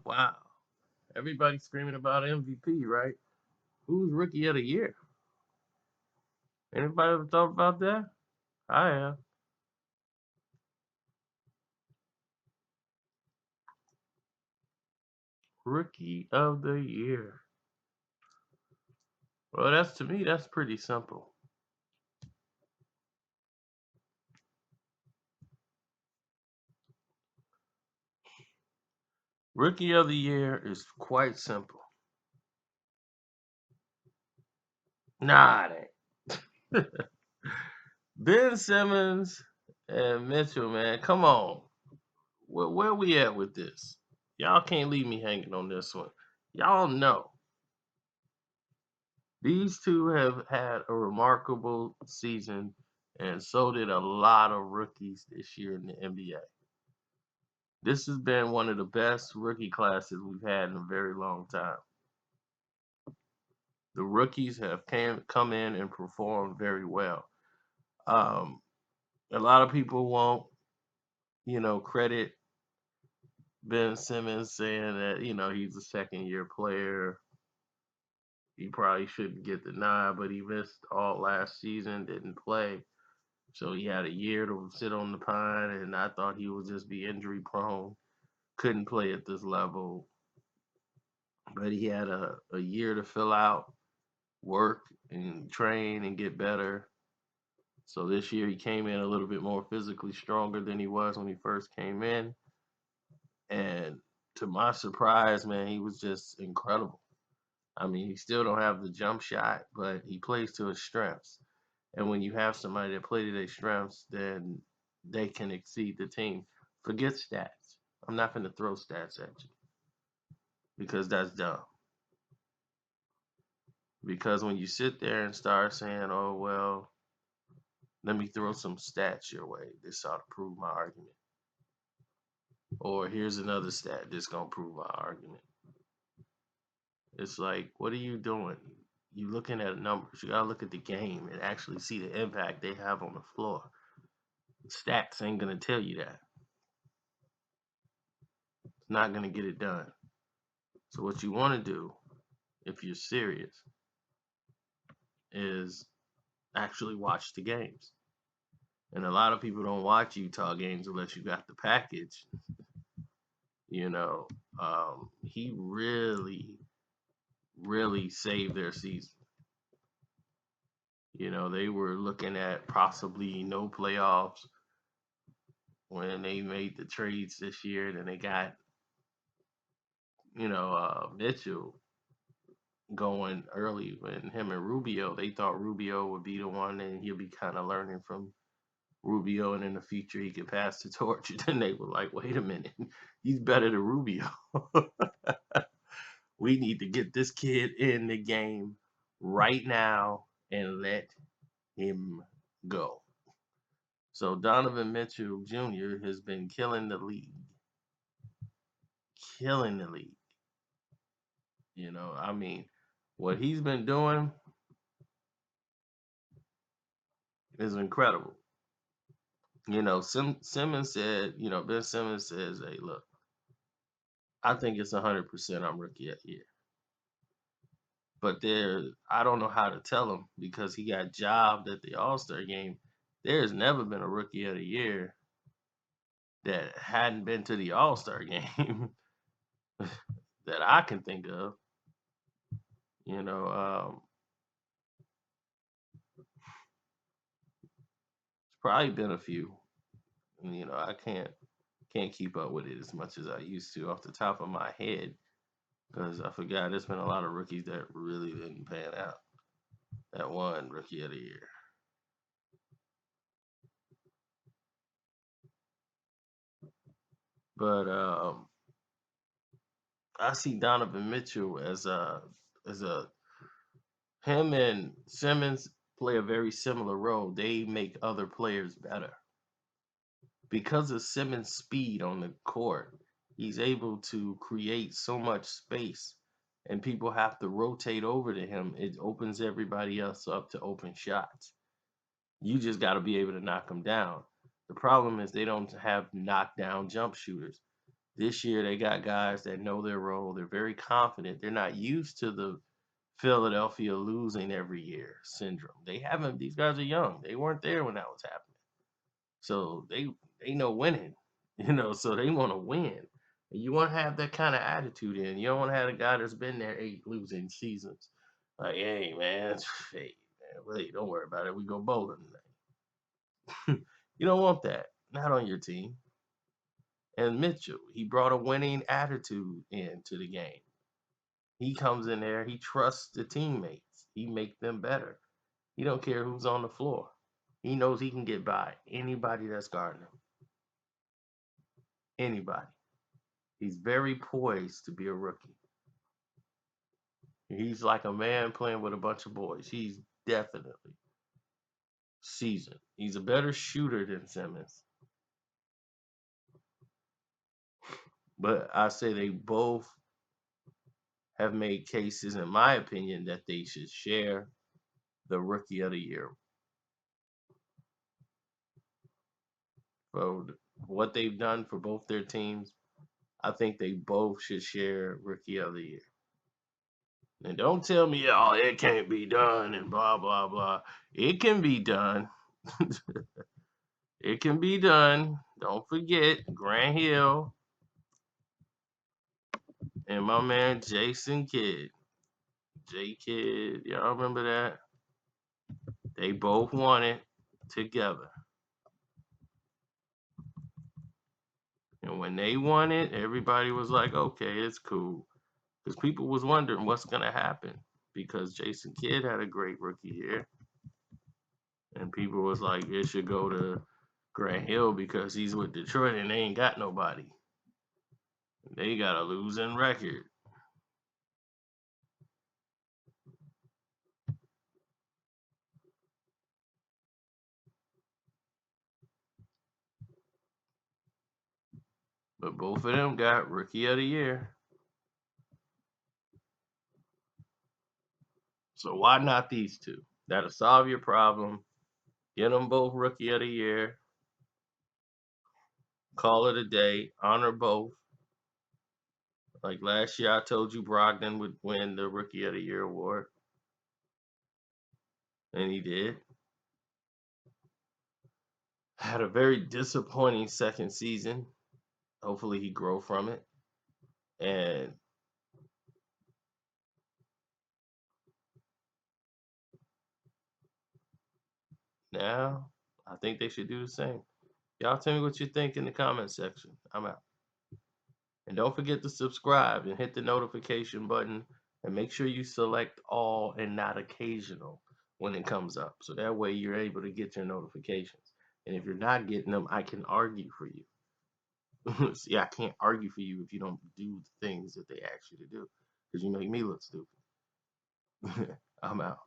Wow. Everybody's screaming about MVP, right? Who's rookie of the year? Anybody ever thought about that? I have. Rookie of the year. Well, that's to me, that's pretty simple. Rookie of the year is quite simple. Nah, it ain't. Ben Simmons and Mitchell, man, come on. Where we at with this? Y'all can't leave me hanging on this one. Y'all know these two have had a remarkable season, and so did a lot of rookies this year in the NBA. This has been one of the best rookie classes we've had in a very long time. The rookies have come in and performed very well. Um, a lot of people won't, credit Ben Simmons saying that, he's a second year player. He probably shouldn't get the nod, but he missed all last season, didn't play. So he had a year to sit on the pine, and I thought he would just be injury prone. Couldn't play at this level, but he had a year to fill out, work, and train and get better. So this year he came in a little bit more physically stronger than he was when he first came in. And to my surprise, man, he was just incredible. I mean, he still don't have the jump shot, but he plays to his strengths. And when you have somebody that plays to their strengths, then they can exceed the team. Forget stats. I'm not going to throw stats at you because that's dumb. Because when you sit there and start saying, oh, well, let me throw some stats your way, this ought to prove my argument. Or here's another stat that's going to prove my argument. It's like, what are you doing? You looking at numbers. You gotta look at the game and actually see the impact they have on the floor. Stats ain't gonna tell you that. It's not gonna get it done. So what you want to do, if you're serious, is actually watch the games. And a lot of people don't watch Utah games unless you got the package. You know, he really, really saved their season. They were looking at possibly no playoffs when they made the trades this year. Then they got, Mitchell going early when him and Rubio. They thought Rubio would be the one, and he'll be kind of learning from Rubio, and in the future he could pass the torch. And then they were like, "Wait a minute, he's better than Rubio. We need to get this kid in the game right now and let him go." So Donovan Mitchell Jr. has been killing the league. I mean, what he's been doing is incredible. Simmons said, Ben Simmons says, "Hey, look, I think it's 100% I'm rookie of the year." But I don't know how to tell him because he got jobbed at the All Star game. There's never been a rookie of the year that hadn't been to the All Star game that I can think of. You know, it's probably been a few. And, I can't keep up with it as much as I used to off the top of my head because I forgot there's been a lot of rookies that really didn't pan out. That one rookie of the year. But I see Donovan Mitchell as a him and Simmons play a very similar role. They make other players better because of Simmons' speed on the court. He's able to create so much space, and people have to rotate over to him. It opens everybody else up to open shots. You just got to be able to knock them down. The problem is they don't have knockdown jump shooters. This year they got guys that know their role. They're very confident. They're not used to the Philadelphia losing every year syndrome. They haven't. These guys are young. They weren't there when that was happening. So they know winning. So they want to win. And you want to have that kind of attitude in. You don't want to have a guy that's been there 8 losing seasons. Like, hey man, hey man, wait, don't worry about it. We go bowling tonight. You don't want that. Not on your team. And Mitchell, he brought a winning attitude into the game. He comes in there, he trusts the teammates. He make them better. He don't care who's on the floor. He knows he can get by anybody that's guarding him. Anybody. He's very poised to be a rookie. He's like a man playing with a bunch of boys. He's definitely seasoned. He's a better shooter than Simmons. But I say they both have made cases, in my opinion, that they should share the Rookie of the Year. For what they've done for both their teams, I think they both should share Rookie of the Year. And don't tell me, oh, it can't be done and blah, blah, blah. It can be done. It can be done. Don't forget Grant Hill and my man Jason Kidd. J Kidd, y'all remember that? They both won it together. And when they won it, everybody was like, okay, it's cool. Because people was wondering what's going to happen. Because Jason Kidd had a great rookie year. And people was like, it should go to Grant Hill because he's with Detroit and they ain't got nobody. They got a losing record. But both of them got Rookie of the Year. So why not these two? That'll solve your problem. Get them both Rookie of the Year. Call it a day. Honor both. Like last year, I told you Brogdon would win the Rookie of the Year award. And he did. Had a very disappointing second season. Hopefully he grow from it. And now I think they should do the same. Y'all tell me what you think in the comment section. I'm out. And don't forget to subscribe and hit the notification button and make sure you select all and not occasional when it comes up. So that way you're able to get your notifications. And if you're not getting them, I can argue for you. See, I can't argue for you if you don't do the things that they ask you to do because you make me look stupid. I'm out.